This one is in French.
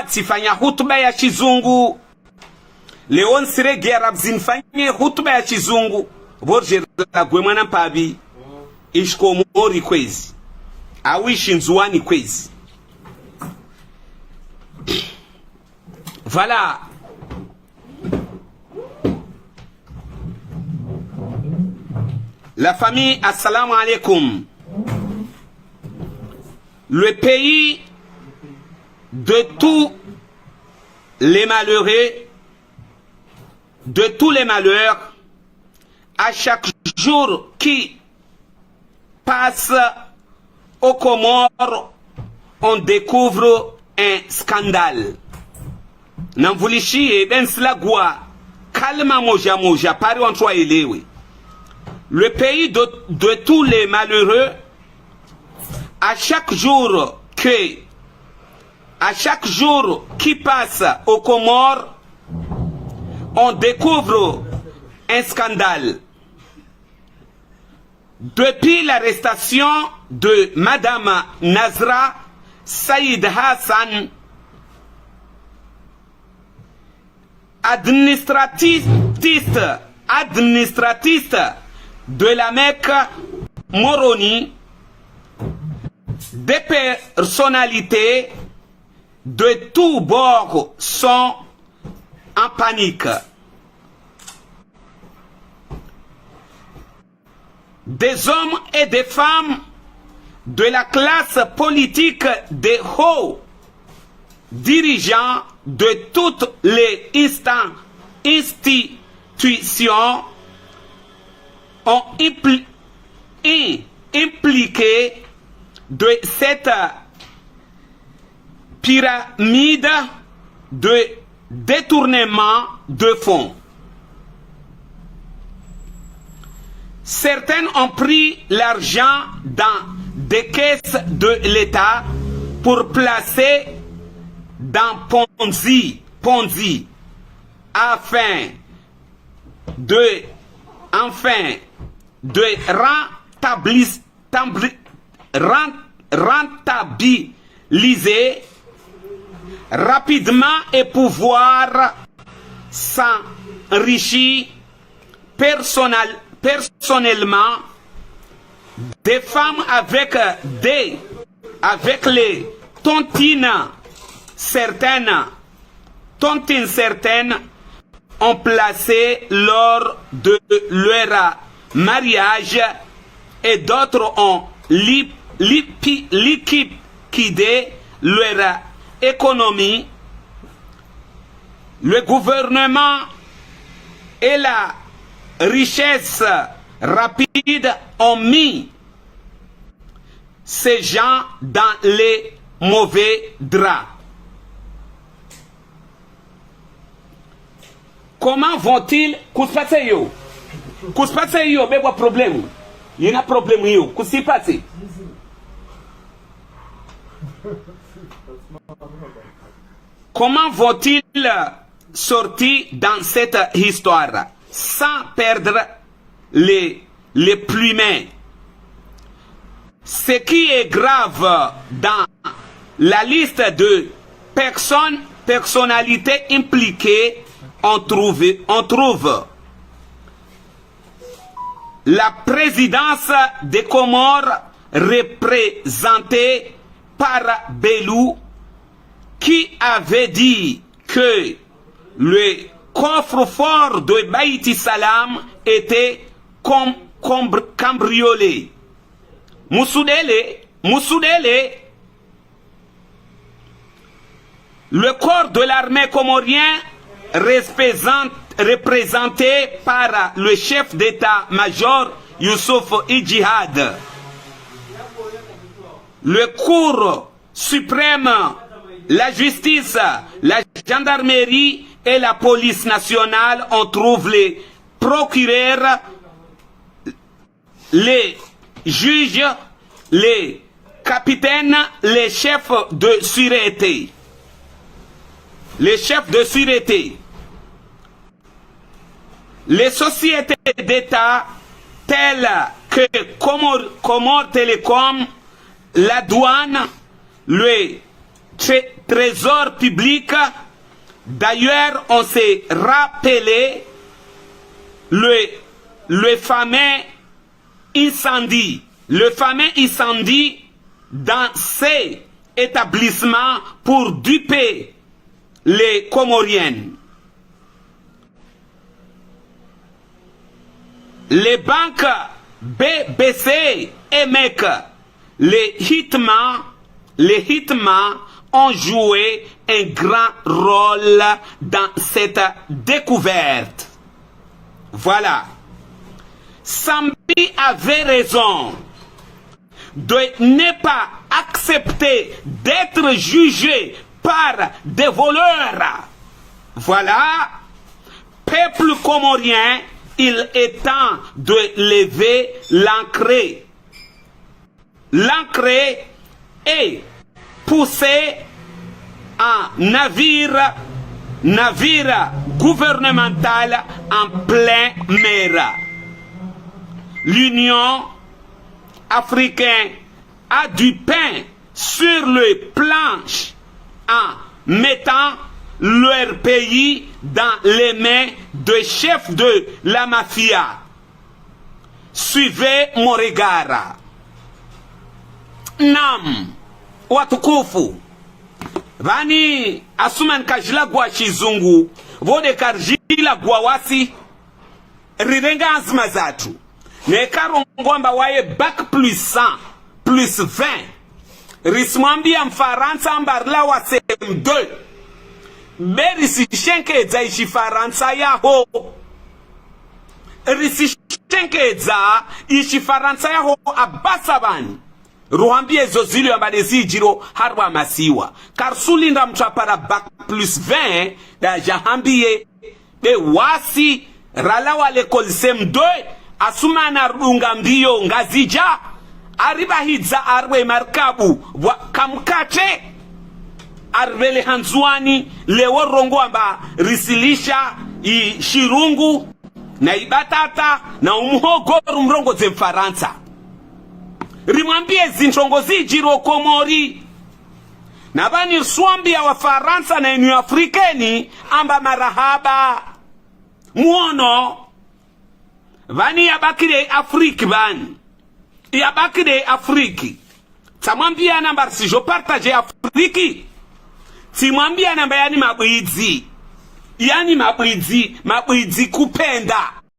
tifanya hutuba ya chizungu. Leo nsire gerab zinfanye hutuba ya chizungu. Borje la gwemana pabi. Ishko mori kwezi. Awishi nzuani kwezi. Voilà. La famille, assalamu alaikum. Le pays de tous les malheureux, de tous les malheurs, à chaque jour qui passe aux Comores, on découvre un scandale. Namvulishi et ben slagwa, kalma moja moja, pari on soit élevé. Le pays de tous les malheureux, à chaque jour qui passe aux Comores, on découvre un scandale. Depuis l'arrestation de Madame Nazra Saïd Hassan, administratiste de la Mecque Moroni, des personnalités de tous bords sont en panique. Des hommes et des femmes de la classe politique des hauts dirigeants de toutes les institutions ont impliqué de cette pyramide de détournement de fonds. Certains ont pris l'argent dans des caisses de l'État pour placer dans Ponzi afin de rentabiliser rapidement et pouvoir s'enrichir personnellement. Des femmes avec les tontines certaines ont placé lors de leur mariage et d'autres ont liquidé leur économie. Le gouvernement et la richesse rapide ont mis ces gens dans les mauvais draps. Comment vont-ils passer yo? Passer yo, mais quoi problème? Il y a un problème yo. Qu'est-ce passer? Comment vont-ils sortir dans cette histoire sans perdre les plumains? Ce qui est grave dans la liste de personnalités impliquées, on trouve la présidence des Comores représentée par Belou, qui avait dit que le coffre-fort de Baïti Salam était cambriolé. Moussoudele, le corps de l'armée comorien représenté par le chef d'état-major Youssouf Idjihad. Le Cour suprême, la justice, la gendarmerie et la police nationale, on trouve les procureurs, les juges, les capitaines, les chefs de sûreté. Les chefs de sûreté. Les sociétés d'État telles que Comores Télécom, la douane, le trésors publics. D'ailleurs, on s'est rappelé le fameux incendie. Le fameux incendie dans ces établissements pour duper les Comoriennes. Les banques BBC et MEC, les hitman ont joué un grand rôle dans cette découverte. Voilà. Sambi avait raison de ne pas accepter d'être jugé par des voleurs. Voilà. Peuple comorien, il est temps de lever l'ancré. L'ancré est poussé en navire gouvernemental en plein mer. L'Union africaine a du pain sur les planches en mettant leur pays dans les mains de chefs de la mafia. Suivez mon regard. Nam watukufu vani asuman kajila gwa chizungu vode karjila gwa wasi rirenga azma zatu nekaro ngomba waye bac plus 100 plus 20 rismwambia mfaransa ambarla wa CM2 berisi shenkeza ishi faransa yaho risi shenkeza ishi faransa yaho abasabani ruhambie zozili ambade zijiro harwa masiwa karsulinda mchapara bac plus 20 da jahambie be wasi ralawa l'école CM2 asumana runga mbio ngazija ariba hidza arwe markabu kamkate arvele hanzuani lewo rongo amba risilisha i shirungu na ibatata na umuhogo mrongo ze Mfaransa rimwambie zintongo zijiro Komori na bani swambia wa Faransa na inu Afrikeni amba marahaba muono vani yabakire Afriki bani yabakire Afriki tamwambia namba si je partage Afriki timwambia namba yani mabwizi kupenda